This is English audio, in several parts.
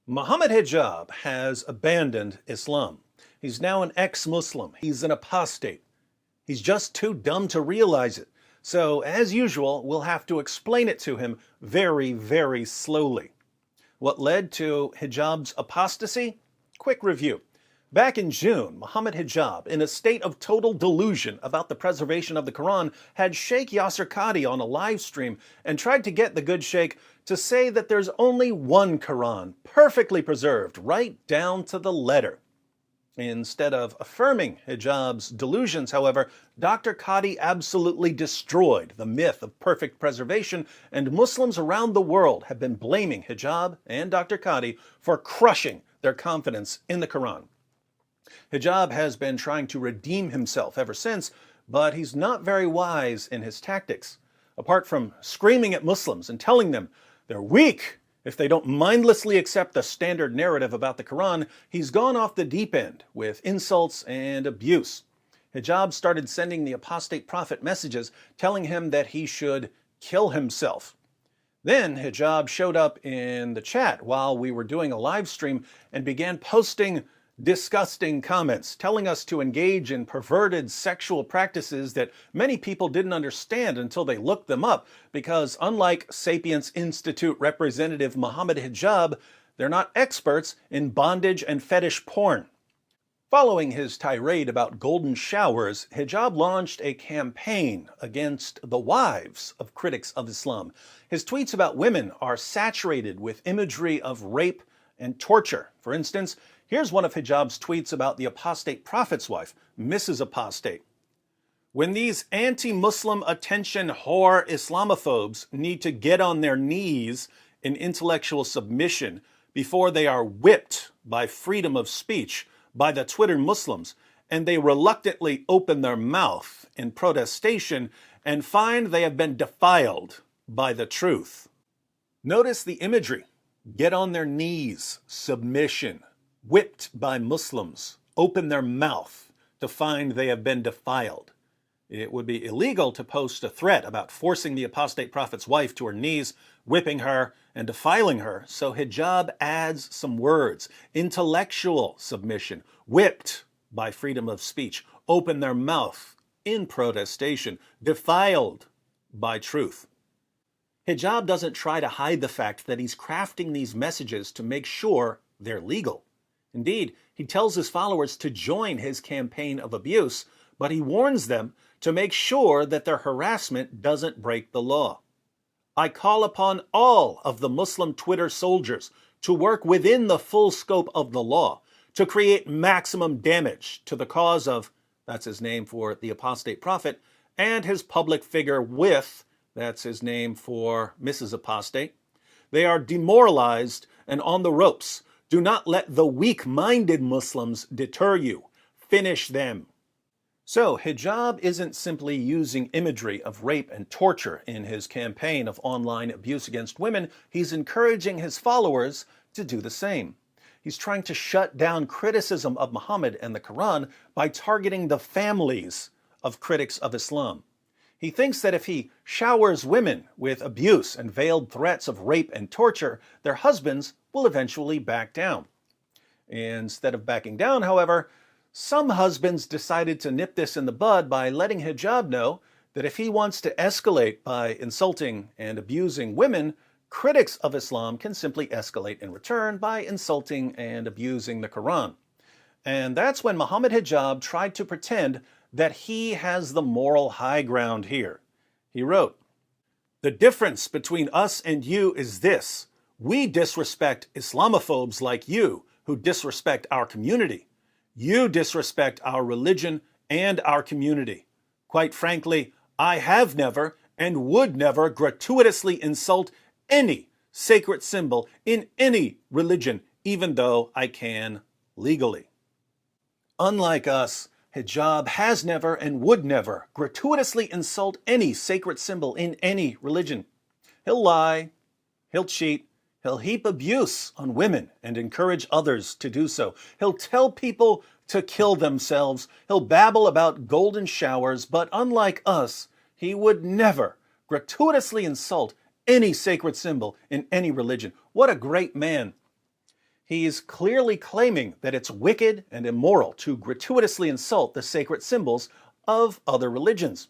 Mohammed Hijab has abandoned Islam. He's now an ex-Muslim. He's an apostate. He's just too dumb to realize it. So, as usual, we'll have to explain it to him very, very slowly. What led to Hijab's apostasy? Quick review. Back in June, Mohammed Hijab, in a state of total delusion about the preservation of the Quran, had Sheikh Yasser Qadhi on a live stream and tried to get the good sheikh to say that there's only one Quran, perfectly preserved, right down to the letter. Instead of affirming Hijab's delusions, however, Dr. Qadhi absolutely destroyed the myth of perfect preservation, and Muslims around the world have been blaming Hijab and Dr. Qadhi for crushing their confidence in the Quran. Hijab has been trying to redeem himself ever since, but he's not very wise in his tactics. Apart from screaming at Muslims and telling them they're weak if they don't mindlessly accept the standard narrative about the Quran, he's gone off the deep end with insults and abuse. Hijab started sending the apostate prophet messages telling him that he should kill himself. Then Hijab showed up in the chat while we were doing a live stream and began posting disgusting comments, telling us to engage in perverted sexual practices that many people didn't understand until they looked them up, because unlike Sapiens Institute representative Mohammed Hijab, they're not experts in bondage and fetish porn. Following his tirade about golden showers, Hijab launched a campaign against the wives of critics of Islam. His tweets about women are saturated with imagery of rape and torture. For instance, here's one of Hijab's tweets about the apostate prophet's wife, Mrs. Apostate. When these anti-Muslim attention whore Islamophobes need to get on their knees in intellectual submission before they are whipped by freedom of speech by the Twitter Muslims, and they reluctantly open their mouth in protestation and find they have been defiled by the truth. Notice the imagery. Get on their knees, submission, whipped by Muslims, open their mouth to find they have been defiled. It would be illegal to post a threat about forcing the apostate prophet's wife to her knees, whipping her, and defiling her, so Hijab adds some words. Intellectual submission, whipped by freedom of speech, open their mouth in protestation, defiled by truth. Hijab doesn't try to hide the fact that he's crafting these messages to make sure they're legal. Indeed, he tells his followers to join his campaign of abuse, but he warns them to make sure that their harassment doesn't break the law. I call upon all of the Muslim Twitter soldiers to work within the full scope of the law to create maximum damage to the cause of, that's his name for the apostate prophet, and his public figure with, that's his name for Mrs. Apostate. They are demoralized and on the ropes. Do not let the weak-minded Muslims deter you. Finish them. So, Hijab isn't simply using imagery of rape and torture in his campaign of online abuse against women. He's encouraging his followers to do the same. He's trying to shut down criticism of Muhammad and the Quran by targeting the families of critics of Islam. He thinks that if he showers women with abuse and veiled threats of rape and torture, their husbands will eventually back down. Instead of backing down, however, some husbands decided to nip this in the bud by letting Hijab know that if he wants to escalate by insulting and abusing women, critics of Islam can simply escalate in return by insulting and abusing the Quran. And that's when Mohammed Hijab tried to pretend that he has the moral high ground here. He wrote, "The difference between us and you is this. We disrespect Islamophobes like you who disrespect our community. You disrespect our religion and our community. Quite frankly, I have never and would never gratuitously insult any sacred symbol in any religion, even though I can legally." Unlike us, Hijab has never and would never gratuitously insult any sacred symbol in any religion. He'll lie, he'll cheat, he'll heap abuse on women and encourage others to do so. He'll tell people to kill themselves. He'll babble about golden showers, but unlike us, he would never gratuitously insult any sacred symbol in any religion. What a great man. He's clearly claiming that it's wicked and immoral to gratuitously insult the sacred symbols of other religions.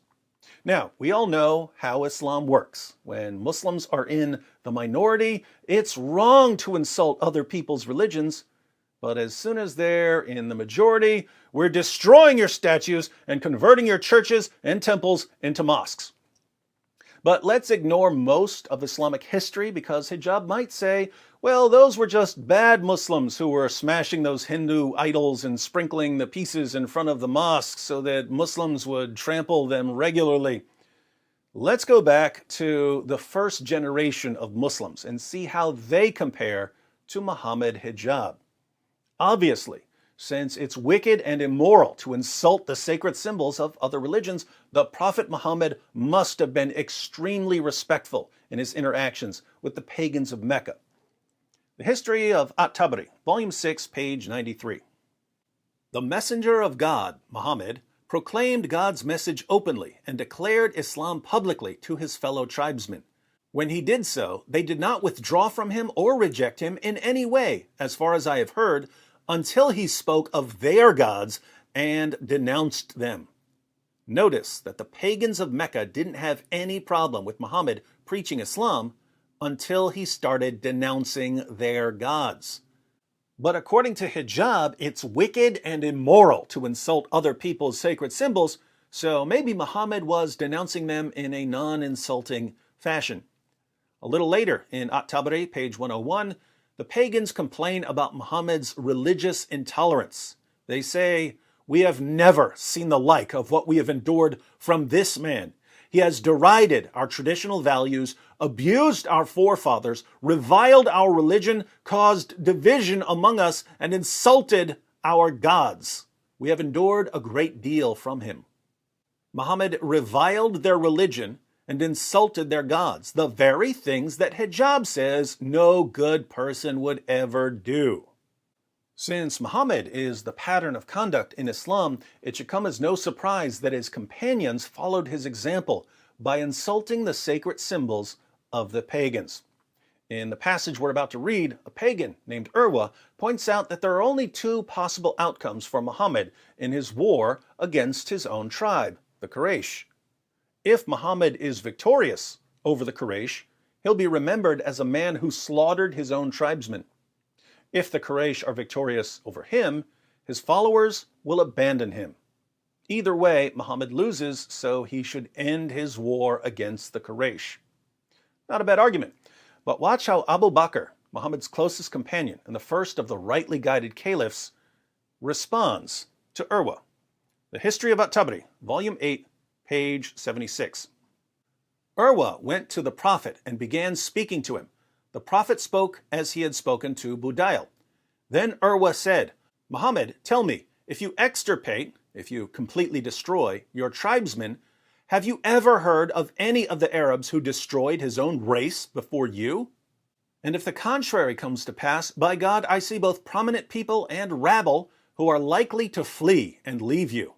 Now, we all know how Islam works. When Muslims are in the minority, it's wrong to insult other people's religions. But as soon as they're in the majority, we're destroying your statues and converting your churches and temples into mosques. But let's ignore most of Islamic history because hijab might say, well, those were just bad Muslims who were smashing those Hindu idols and sprinkling the pieces in front of the mosques so that Muslims would trample them regularly. Let's go back to the first generation of Muslims and see how they compare to Mohammed Hijab. Obviously, since it's wicked and immoral to insult the sacred symbols of other religions, the Prophet Muhammad must have been extremely respectful in his interactions with the pagans of Mecca. The History of At-Tabari, Volume 6, page 93. The messenger of God, Muhammad, proclaimed God's message openly and declared Islam publicly to his fellow tribesmen. When he did so, they did not withdraw from him or reject him in any way, as far as I have heard, until he spoke of their gods and denounced them. Notice that the pagans of Mecca didn't have any problem with Muhammad preaching Islam until he started denouncing their gods. But according to Hijab, it's wicked and immoral to insult other people's sacred symbols, so maybe Muhammad was denouncing them in a non-insulting fashion. A little later in At-Tabari, page 101, the pagans complain about Muhammad's religious intolerance. They say, "We have never seen the like of what we have endured from this man. He has derided our traditional values, abused our forefathers, reviled our religion, caused division among us, and insulted our gods. We have endured a great deal from him." Muhammad reviled their religion and insulted their gods, the very things that Hijab says no good person would ever do. Since Muhammad is the pattern of conduct in Islam, it should come as no surprise that his companions followed his example by insulting the sacred symbols of the pagans. In the passage we're about to read, a pagan named Urwa points out that there are only two possible outcomes for Muhammad in his war against his own tribe, the Quraysh. If Muhammad is victorious over the Quraysh, he'll be remembered as a man who slaughtered his own tribesmen. If the Quraysh are victorious over him, his followers will abandon him. Either way, Muhammad loses, so he should end his war against the Quraysh. Not a bad argument, but watch how Abu Bakr, Muhammad's closest companion and the first of the rightly guided caliphs, responds to Urwa. The History of At-Tabari, Volume 8, page 76. Urwa went to the Prophet and began speaking to him. The Prophet spoke as he had spoken to Budayl. Then Urwa said, "Muhammad, tell me, if you extirpate, if you completely destroy, your tribesmen, have you ever heard of any of the Arabs who destroyed his own race before you? And if the contrary comes to pass, by God, I see both prominent people and rabble who are likely to flee and leave you."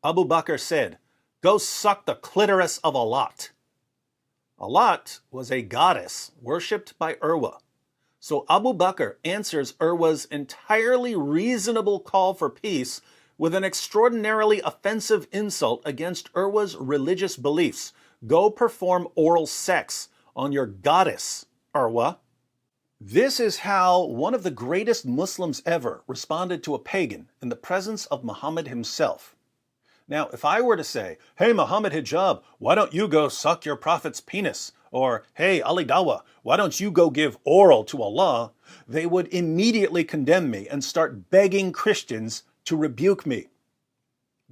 Abu Bakr said, "Go suck the clitoris of Alat." Alat was a goddess worshipped by Urwa. So Abu Bakr answers Urwa's entirely reasonable call for peace with an extraordinarily offensive insult against Urwa's religious beliefs. Go perform oral sex on your goddess, Urwa. This is how one of the greatest Muslims ever responded to a pagan in the presence of Muhammad himself. Now, if I were to say, "Hey, Mohammed Hijab, why don't you go suck your prophet's penis?" Or, "Hey, Ali Dawah, why don't you go give oral to Allah?" they would immediately condemn me and start begging Christians to rebuke me.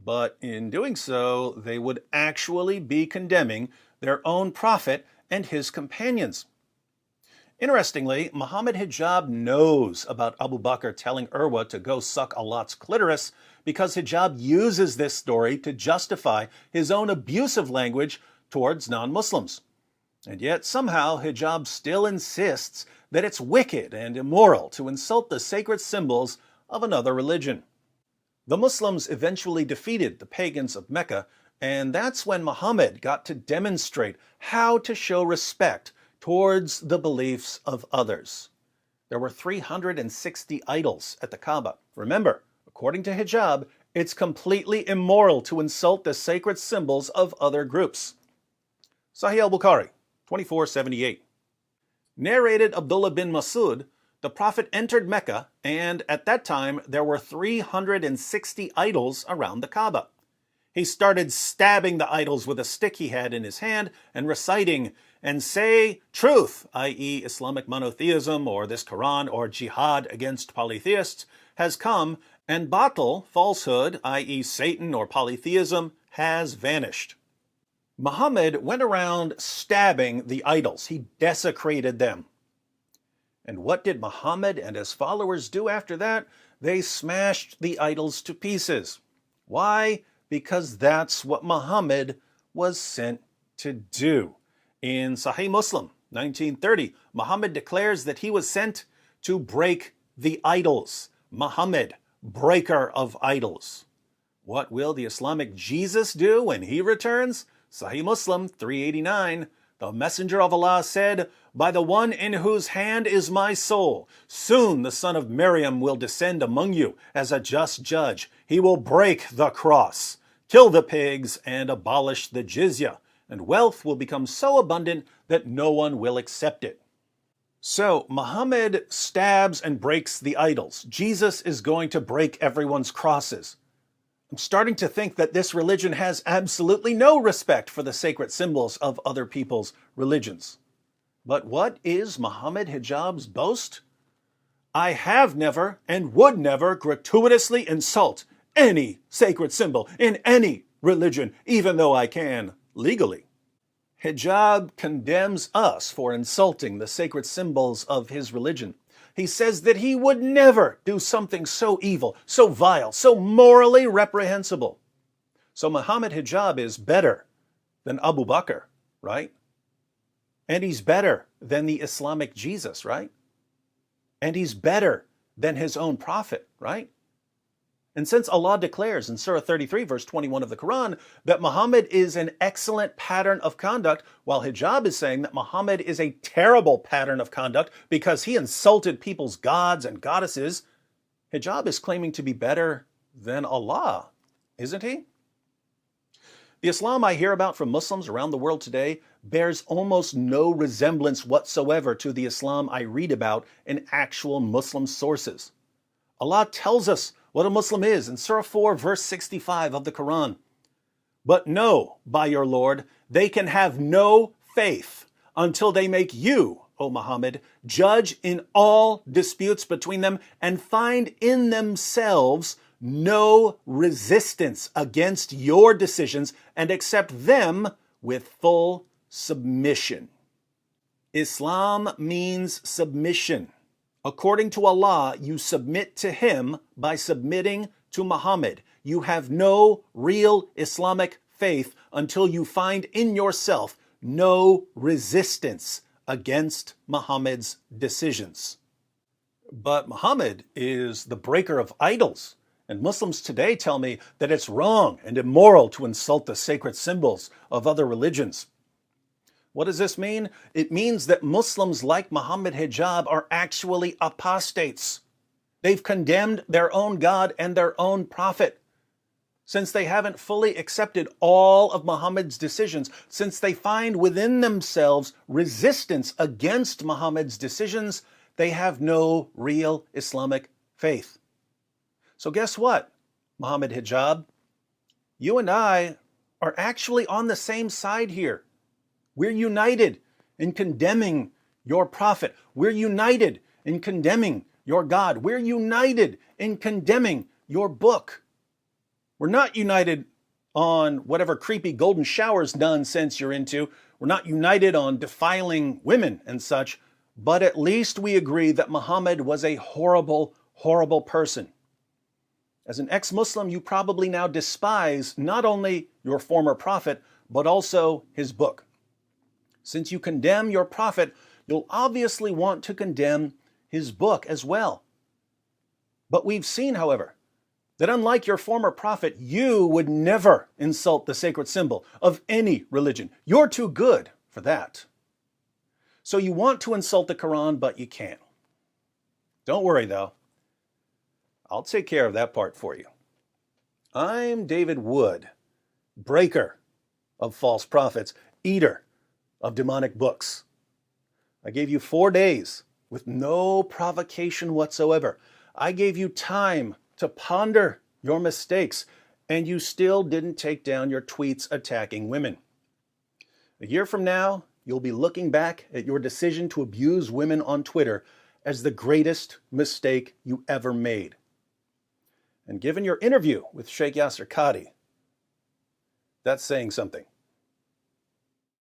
But in doing so, they would actually be condemning their own prophet and his companions. Interestingly, Mohammed Hijab knows about Abu Bakr telling Urwa to go suck Alat's clitoris because Hijab uses this story to justify his own abusive language towards non-Muslims. And yet somehow Hijab still insists that it's wicked and immoral to insult the sacred symbols of another religion. The Muslims eventually defeated the pagans of Mecca, and that's when Muhammad got to demonstrate how to show respect towards the beliefs of others. There were 360 idols at the Kaaba. Remember, according to Hijab, it's completely immoral to insult the sacred symbols of other groups. Sahih al-Bukhari, 2478. Narrated Abdullah bin Masud, the Prophet entered Mecca, and at that time there were 360 idols around the Kaaba. He started stabbing the idols with a stick he had in his hand and reciting, "And say truth," i.e. Islamic monotheism or this Quran or jihad against polytheists, has come, and batil, falsehood, i.e. Satan or polytheism, has vanished. Muhammad went around stabbing the idols. He desecrated them. And what did Muhammad and his followers do after that? They smashed the idols to pieces. Why? Because that's what Muhammad was sent to do. In Sahih Muslim, 1930, Muhammad declares that he was sent to break the idols. Muhammad, breaker of idols. What will the Islamic Jesus do when he returns? Sahih Muslim 389, the Messenger of Allah said, "By the one in whose hand is my soul, soon the son of Maryam will descend among you as a just judge. He will break the cross, kill the pigs, and abolish the jizya, and wealth will become so abundant that no one will accept it." So Muhammad stabs and breaks the idols. Jesus is going to break everyone's crosses. I'm starting to think that this religion has absolutely no respect for the sacred symbols of other people's religions. But what is Mohammed Hijab's boast? "I have never and would never gratuitously insult any sacred symbol in any religion, even though I can legally." Hijab condemns us for insulting the sacred symbols of his religion. He says that he would never do something so evil, so vile, so morally reprehensible. So Mohammed Hijab is better than Abu Bakr, right? And he's better than the Islamic Jesus, right? And he's better than his own prophet, right? And since Allah declares in Surah 33, verse 21 of the Quran, that Muhammad is an excellent pattern of conduct, while Hijab is saying that Muhammad is a terrible pattern of conduct because he insulted people's gods and goddesses, Hijab is claiming to be better than Allah, isn't he? The Islam I hear about from Muslims around the world today bears almost no resemblance whatsoever to the Islam I read about in actual Muslim sources. Allah tells us what a Muslim is in Surah 4, verse 65 of the Quran. "But know, by your Lord, they can have no faith until they make you, O Muhammad, judge in all disputes between them and find in themselves no resistance against your decisions and accept them with full submission." Islam means submission. According to Allah, you submit to Him by submitting to Muhammad. You have no real Islamic faith until you find in yourself no resistance against Muhammad's decisions. But Muhammad is the breaker of idols, and Muslims today tell me that it's wrong and immoral to insult the sacred symbols of other religions. What does this mean? It means that Muslims like Mohammed Hijab are actually apostates. They've condemned their own God and their own prophet. Since they haven't fully accepted all of Muhammad's decisions, since they find within themselves resistance against Muhammad's decisions, they have no real Islamic faith. So guess what, Mohammed Hijab? You and I are actually on the same side here. We're united in condemning your prophet. We're united in condemning your God. We're united in condemning your book. We're not united on whatever creepy golden showers nonsense you're into. We're not united on defiling women and such, but at least we agree that Muhammad was a horrible, horrible person. As an ex-Muslim, you probably now despise not only your former prophet, but also his book. Since you condemn your prophet, you'll obviously want to condemn his book as well. But we've seen, however, that unlike your former prophet, you would never insult the sacred symbol of any religion. You're too good for that. So you want to insult the Quran, but you can't. Don't worry, though. I'll take care of that part for you. I'm David Wood, breaker of false prophets, eater of demonic books. I gave you 4 days with no provocation whatsoever. I gave you time to ponder your mistakes, and you still didn't take down your tweets attacking women. A year from now, you'll be looking back at your decision to abuse women on Twitter as the greatest mistake you ever made. And given your interview with Sheikh Yasser Qadhi, that's saying something.